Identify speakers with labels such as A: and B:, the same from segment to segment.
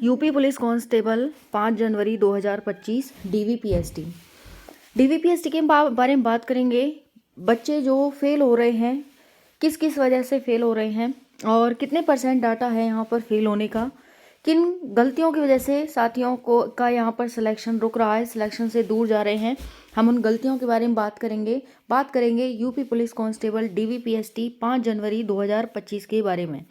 A: UP police constable 5 जनवरी 2025 DVPST. DVPST के बारे में बात करेंगे। बच्चे जो फेल हो रहे हैं, किस किस वजह से फेल हो रहे हैं और कितने % डाटा है यहाँ पर फेल होने का, किन गलतियों की वजह से साथियों को का यहाँ पर सिलेक्शन रुक रहा है, सिलेक्शन से दूर जा रहे हैं। हम उन गलतियों के बारे में बात करेंगे यूपी पुलिस कांस्टेबल डीवीपीएसटी 5 जनवरी 2025 के बारे में।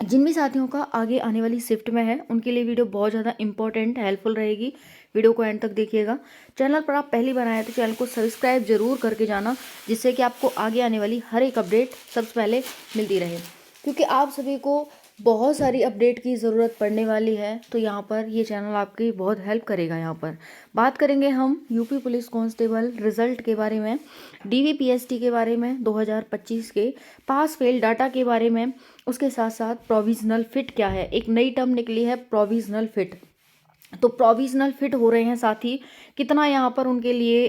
A: जिन भी साथियों का आगे आने वाली शिफ्ट में है उनके लिए वीडियो बहुत ज़्यादा इंपॉर्टेंट हेल्पफुल रहेगी। वीडियो को एंड तक देखिएगा। चैनल पर आप पहली बार आए तो चैनल को सब्सक्राइब जरूर करके जाना, जिससे कि आपको आगे आने वाली हर एक अपडेट सबसे पहले मिलती रहे, क्योंकि आप सभी को बहुत सारी अपडेट की ज़रूरत पड़ने वाली है। तो यहाँ पर ये चैनल आपकी बहुत हेल्प करेगा। यहाँ पर बात करेंगे हम यूपी पुलिस कांस्टेबल रिजल्ट के बारे में, डीवीपीएसटी के बारे में, 2025 के पास फेल डाटा के बारे में। उसके साथ साथ प्रोविजनल फिट क्या है, एक नई टर्म निकली है प्रोविजनल फिट। तो प्रोविजनल फिट हो रहे हैं साथी, कितना यहाँ पर उनके लिए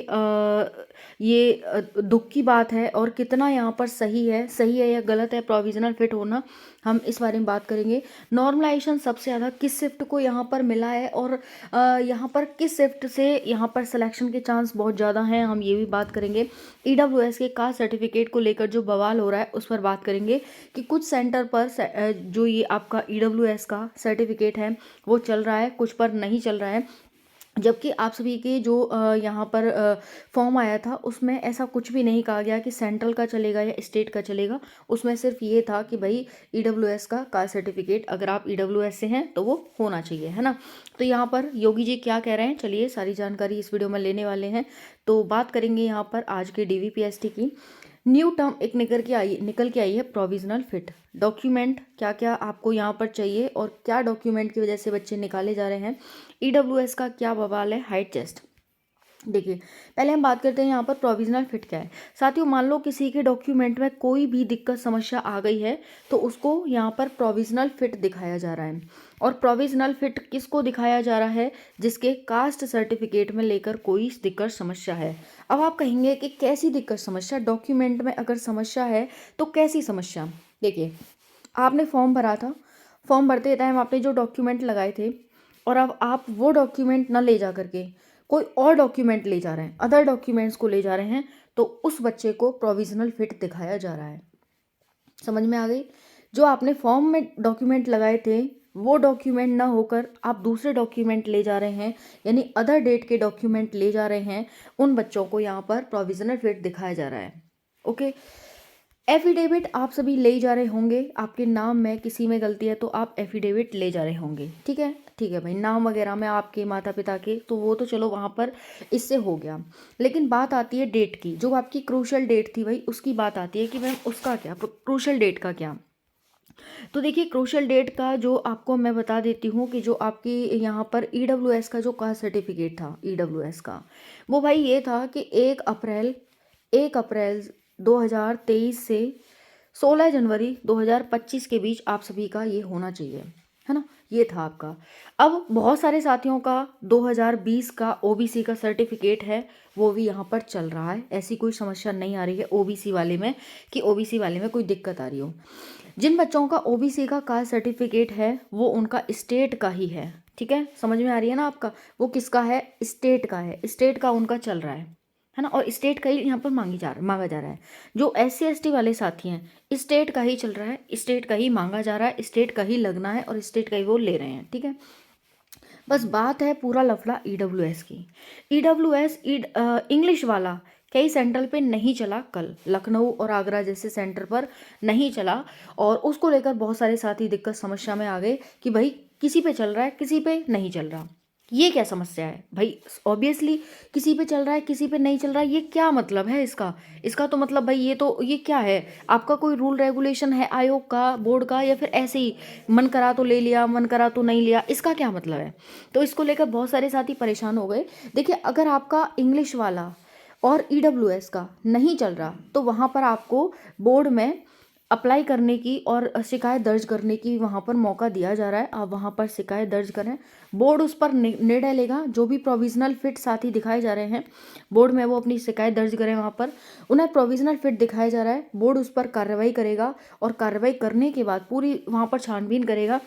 A: ये दुख की बात है और कितना यहाँ पर सही है या गलत है प्रोविजनल फिट होना, हम इस बारे में बात करेंगे। नॉर्मलाइजेशन सबसे ज़्यादा किस शिफ्ट को यहाँ पर मिला है और यहाँ पर किस शिफ्ट से यहाँ पर सिलेक्शन के चांस बहुत ज़्यादा हैं, हम ये भी बात करेंगे। ईडब्ल्यूएस के कास्ट सर्टिफिकेट को लेकर जो बवाल हो रहा है उस पर बात करेंगे कि कुछ सेंटर पर जो ये आपका ईडब्ल्यूएस का सर्टिफिकेट है वो चल रहा है, कुछ पर नहीं चल रहा है। जबकि आप सभी के जो यहाँ पर फॉर्म आया था उसमें ऐसा कुछ भी नहीं कहा गया कि सेंट्रल का चलेगा या स्टेट का चलेगा। उसमें सिर्फ ये था कि भाई ईडब्ल्यूएस का कास्ट सर्टिफिकेट अगर आप ईडब्ल्यूएस से हैं तो वो होना चाहिए, है ना। तो यहाँ पर योगी जी क्या कह रहे हैं, चलिए सारी जानकारी इस वीडियो में लेने वाले हैं। तो बात करेंगे यहाँ पर आज के डीवीपीएसटी की। न्यू टर्म एक निकल के आई है प्रोविजनल फिट। डॉक्यूमेंट क्या क्या आपको यहाँ पर चाहिए और क्या डॉक्यूमेंट की वजह से बच्चे निकाले जा रहे हैं। ईडब्ल्यूएस का क्या बवाल है, हाइट चेस्ट। देखिए पहले हम बात करते हैं यहाँ पर प्रोविजनल फिट क्या है। साथियों मान लो किसी के डॉक्यूमेंट में कोई भी दिक्कत समस्या आ गई है तो उसको यहाँ पर प्रोविजनल फिट दिखाया जा रहा है। और प्रोविजनल फिट किसको दिखाया जा रहा है, जिसके कास्ट सर्टिफिकेट में लेकर कोई दिक्कत समस्या है। अब आप कहेंगे कि कैसी दिक्कत समस्या, डॉक्यूमेंट में अगर समस्या है तो कैसी समस्या। देखिए आपने फॉर्म भरा था, फॉर्म भरते टाइम आपने जो डॉक्यूमेंट लगाए थे और अब आप वो डॉक्यूमेंट ना ले जा करके कोई और डॉक्यूमेंट ले जा रहे हैं, अदर डॉक्यूमेंट्स को ले जा रहे हैं, तो उस बच्चे को प्रोविजनल फिट दिखाया जा रहा है। समझ में आ गई। जो आपने फॉर्म में डॉक्यूमेंट लगाए थे वो डॉक्यूमेंट ना होकर आप दूसरे डॉक्यूमेंट ले जा रहे हैं, यानी अदर डेट के डॉक्यूमेंट ले जा रहे हैं, उन बच्चों को यहाँ पर प्रोविजनल फिट दिखाया जा रहा है। ओके। एफिडेविट आप सभी ले जा रहे होंगे, आपके नाम में किसी में गलती है तो आप एफिडेविट ले जा रहे होंगे। ठीक है भाई, नाम वगैरह में आपके माता पिता के, तो वो तो चलो वहाँ पर इससे हो गया। लेकिन बात आती है डेट की, जो आपकी क्रूशल डेट थी भाई उसकी बात आती है कि मैम उसका क्या, क्रूशल डेट का क्या। तो देखिए क्रूशल डेट का जो आपको मैं बता देती हूँ कि जो आपकी यहाँ पर ईडब्ल्यूएस का जो कास्ट सर्टिफिकेट था ईडब्ल्यूएस का, वो भाई ये था कि 1 अप्रैल 2023 से 16 जनवरी 2025 के बीच आप सभी का ये होना चाहिए, है ना। ये था आपका। अब बहुत सारे साथियों का 2020 का ओबीसी का सर्टिफिकेट है, वो भी यहाँ पर चल रहा है। ऐसी कोई समस्या नहीं आ रही है ओबीसी वाले में कि ओबीसी वाले में कोई दिक्कत आ रही हो। जिन बच्चों का ओबीसी का कास्ट सर्टिफिकेट है वो उनका स्टेट का ही है। ठीक है, समझ में आ रही है ना आपका, वो किसका है, स्टेट का है, स्टेट का उनका चल रहा है ना। और स्टेट का ही यहाँ पर मांगा जा रहा है। जो SC ST वाले साथी हैं स्टेट का ही चल रहा है, स्टेट का ही मांगा जा रहा है, स्टेट का ही लगना है और स्टेट का ही वो ले रहे हैं। ठीक है, बस बात है पूरा लफड़ा ईडब्ल्यूएस की। ईडब्ल्यूएस इंग्लिश वाला कई सेंटर पे नहीं चला, कल लखनऊ और आगरा जैसे सेंटर पर नहीं चला और उसको लेकर बहुत सारे साथी दिक्कत समस्या में आ गए कि भाई किसी पे चल रहा है किसी पे नहीं चल रहा। ये क्या समस्या है भाई, ऑब्वियसली किसी पे चल रहा है किसी पे नहीं चल रहा है, ये क्या मतलब है इसका तो मतलब भाई ये क्या है, आपका कोई रूल रेगुलेशन है आयोग का, बोर्ड का, या फिर ऐसे ही मन करा तो ले लिया मन करा तो नहीं लिया, इसका क्या मतलब है। तो इसको लेकर बहुत सारे साथी परेशान हो गए। देखिए अगर आपका इंग्लिश वाला और ईडब्ल्यूएस का नहीं चल रहा तो वहाँ पर आपको बोर्ड में अप्लाई करने की और शिकायत दर्ज करने की वहाँ पर मौका दिया जा रहा है। आप वहाँ पर शिकायत दर्ज करें, बोर्ड उस पर निर्णय लेगा। जो भी प्रोविजनल फिट साथी दिखाए जा रहे हैं बोर्ड में वो अपनी शिकायत दर्ज करें, वहाँ पर उन्हें प्रोविजनल फिट दिखाया जा रहा है, बोर्ड उस पर कार्रवाई करेगा और कार्रवाई करने के बाद पूरी वहाँ पर छानबीन करेगा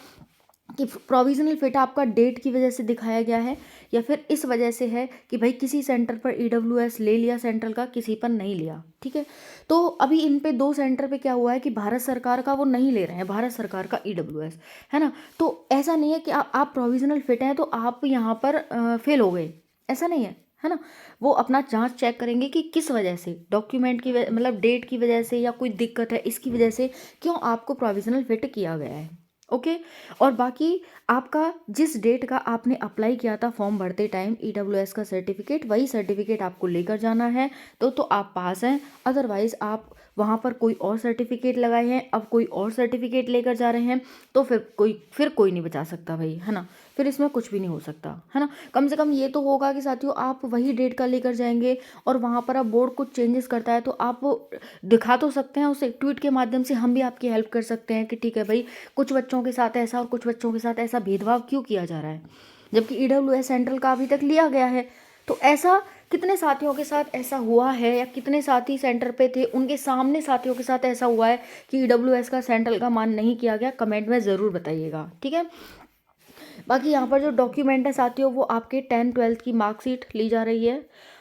A: कि प्रोविज़नल फिट आपका डेट की वजह से दिखाया गया है या फिर इस वजह से है कि भाई किसी सेंटर पर ईडब्ल्यूएस ले लिया सेंट्रल का, किसी पर नहीं लिया। ठीक है, तो अभी इन पे 2 सेंटर पे क्या हुआ है कि भारत सरकार का वो नहीं ले रहे हैं, भारत सरकार का ईडब्ल्यूएस, है ना। तो ऐसा नहीं है कि आप प्रोविज़नल फिट हैं तो आप यहाँ पर फेल हो गए, ऐसा नहीं है ना। वो अपना जांच चेक करेंगे कि किस वजह से, डॉक्यूमेंट की मतलब डेट की वजह से या कोई दिक्कत है इसकी वजह से क्यों आपको प्रोविज़नल फिट किया गया है। ओके, और बाकी आपका जिस डेट का आपने अप्लाई किया था फॉर्म भरते टाइम ईडब्ल्यूएस का सर्टिफिकेट, वही सर्टिफिकेट आपको लेकर जाना है तो आप पास हैं। अदरवाइज़ आप वहाँ पर कोई और सर्टिफिकेट लगाए हैं, अब कोई और सर्टिफिकेट लेकर जा रहे हैं तो फिर कोई नहीं बचा सकता भाई, है ना। फिर इसमें कुछ भी नहीं हो सकता, है ना। कम से कम ये तो होगा कि साथियों आप वही डेट का लेकर जाएंगे और वहाँ पर अब बोर्ड कुछ चेंजेस करता है तो आप दिखा तो सकते हैं उसे, ट्वीट के माध्यम से हम भी आपकी हेल्प कर सकते हैं कि ठीक है भाई, कुछ बच्चों के साथ ऐसा और कुछ बच्चों के साथ ऐसा भेदभाव क्यों किया जा रहा है, जबकि ईडब्ल्यूएस सेंट्रल का अभी तक लिया गया है। तो ऐसा कितने साथियों के साथ ऐसा हुआ है या कितने साथी सेंटर पे थे उनके सामने साथियों के साथ ऐसा हुआ है कि ईडब्ल्यूएस का सेंट्रल का मान नहीं किया गया, कमेंट में ज़रूर बताइएगा। ठीक है, बाकी यहाँ पर जो डॉक्यूमेंट है साथियों वो आपके 10th-12th की मार्कशीट ली जा रही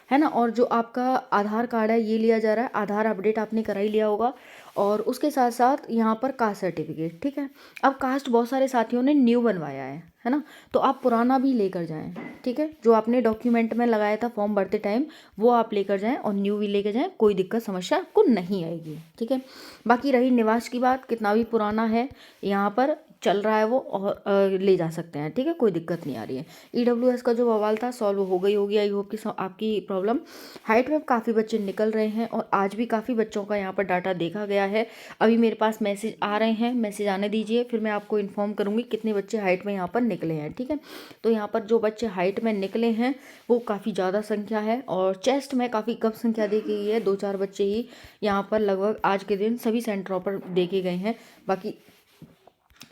A: है ना, और जो आपका आधार कार्ड है ये लिया जा रहा है, आधार अपडेट आपने करा ही लिया होगा, और उसके साथ साथ यहाँ पर कास्ट सर्टिफिकेट। ठीक है, अब कास्ट बहुत सारे साथियों ने न्यू बनवाया है ना, तो आप पुराना भी लेकर जाएं। ठीक है, जो आपने डॉक्यूमेंट में लगाया था फॉर्म भरते टाइम वो आप लेकर जाएं और न्यू भी लेकर जाएं, कोई दिक्कत समस्या आपको नहीं आएगी। ठीक है, बाकी रही निवास की बात, कितना भी पुराना है यहाँ पर चल रहा है वो और ले जा सकते हैं। ठीक है, कोई दिक्कत नहीं आ रही है। ईडब्ल्यूएस का जो बवाल था सॉल्व हो गई होगी, आई होप कि आपकी प्रॉब्लम। हाइट में काफ़ी बच्चे निकल रहे हैं और आज भी काफ़ी बच्चों का यहाँ पर डाटा देखा गया है। अभी मेरे पास मैसेज आ रहे हैं, मैसेज आने दीजिए, फिर मैं आपको इन्फॉर्म करूँगी कितने बच्चे हाइट में यहाँ पर निकले हैं। ठीक है, तो यहाँ पर जो बच्चे हाइट में निकले हैं वो काफ़ी ज़्यादा संख्या है और चेस्ट में काफ़ी कम संख्या देखी गई है, 2-4 बच्चे ही यहाँ पर लगभग आज के दिन सभी सेंटरों पर देखे गए हैं। बाकी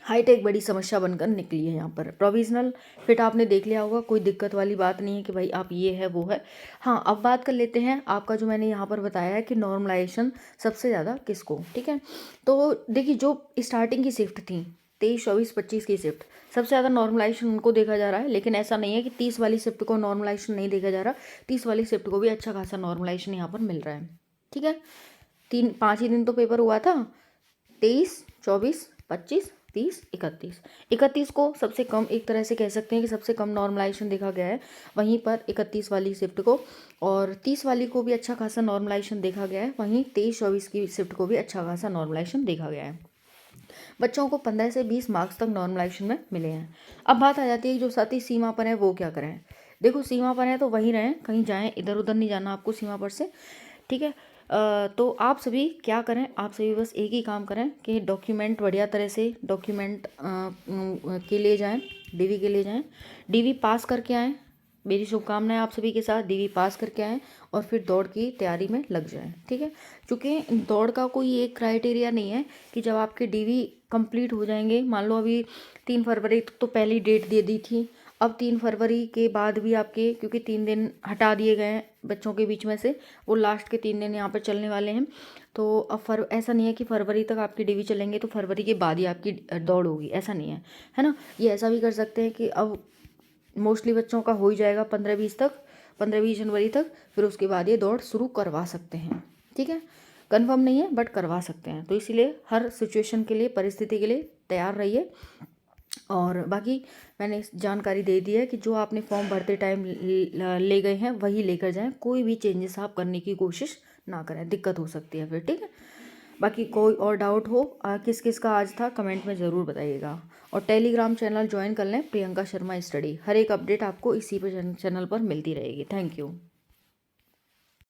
A: हाइट एक बड़ी समस्या बनकर निकली है यहाँ पर। प्रोविज़नल फिट आपने देख लिया होगा, कोई दिक्कत वाली बात नहीं है कि भाई आप ये है वो है। हाँ, अब बात कर लेते हैं आपका जो मैंने यहाँ पर बताया है कि नॉर्मलाइजेशन सबसे ज़्यादा किसको। ठीक है, तो देखिए जो स्टार्टिंग की शिफ्ट थी 23, 24, 25 की शिफ्ट, सबसे ज़्यादा नॉर्मलाइजेशन उनको देखा जा रहा है, लेकिन ऐसा नहीं है कि 30 वाली शिफ्ट को नॉर्मलाइजेशन नहीं देखा जा रहा, 30 वाली शिफ्ट को भी अच्छा खासा नॉर्मलाइजेशन यहाँ पर मिल रहा है। ठीक है, 5 ही दिन तो पेपर हुआ था, 23, 24, 25, 30, 31। 31 को सबसे कम, एक तरह से कह सकते हैं कि सबसे कम नॉर्मलाइजेशन देखा गया है, वहीं पर 31 वाली शिफ्ट को, और 30 वाली को भी अच्छा खासा नॉर्मलाइजेशन देखा गया है, वहीं 23-24 की शिफ्ट को भी अच्छा खासा नॉर्मलाइजेशन देखा गया है। बच्चों को 15 से 20 मार्क्स तक नॉर्मलाइजेशन में मिले हैं। अब बात आ जाती है जो साथी सीमा पर है वो क्या करें। देखो सीमा पर है तो वहीं रहें, कहीं जाएँ इधर उधर नहीं जाना आपको सीमा पर से। ठीक है, तो आप सभी क्या करें, आप सभी बस एक ही काम करें कि डॉक्यूमेंट बढ़िया तरह से डॉक्यूमेंट के लिए जाएं, डीवी के लिए जाएं, डीवी पास करके आएँ। मेरी शुभकामनाएं आप सभी के साथ, डीवी पास करके आएँ और फिर दौड़ की तैयारी में लग जाएं। ठीक है, क्योंकि दौड़ का कोई एक क्राइटेरिया नहीं है कि जब आपके डीवी कंप्लीट हो जाएंगे, मान लो अभी 3 फरवरी तो पहली डेट दे दी थी, अब 3 फरवरी के बाद भी आपके, क्योंकि 3 दिन हटा दिए गए हैं बच्चों के बीच में से, वो लास्ट के 3 दिन यहाँ पर चलने वाले हैं, तो अब ऐसा नहीं है कि फरवरी तक आपकी डीवी चलेंगे तो फरवरी के बाद ही आपकी दौड़ होगी, ऐसा नहीं है ना। ये ऐसा भी कर सकते हैं कि अब मोस्टली बच्चों का हो ही जाएगा 15-20 तक, 15-20 जनवरी तक, फिर उसके बाद ये दौड़ शुरू करवा सकते हैं। ठीक है, कंफर्म नहीं है बट करवा सकते हैं, तो इसीलिए हर सिचुएशन के लिए, परिस्थिति के लिए तैयार रहिए। और बाकी मैंने जानकारी दे दी है कि जो आपने फॉर्म भरते टाइम ले गए हैं वही लेकर जाएं, कोई भी चेंजेस आप करने की कोशिश ना करें, दिक्कत हो सकती है फिर। ठीक है, बाकी कोई और डाउट हो किस किस का आज था कमेंट में ज़रूर बताइएगा, और टेलीग्राम चैनल ज्वाइन कर लें, प्रियंका शर्मा स्टडी, हर एक अपडेट आपको इसी पर चैनल पर मिलती रहेगी। Thank you.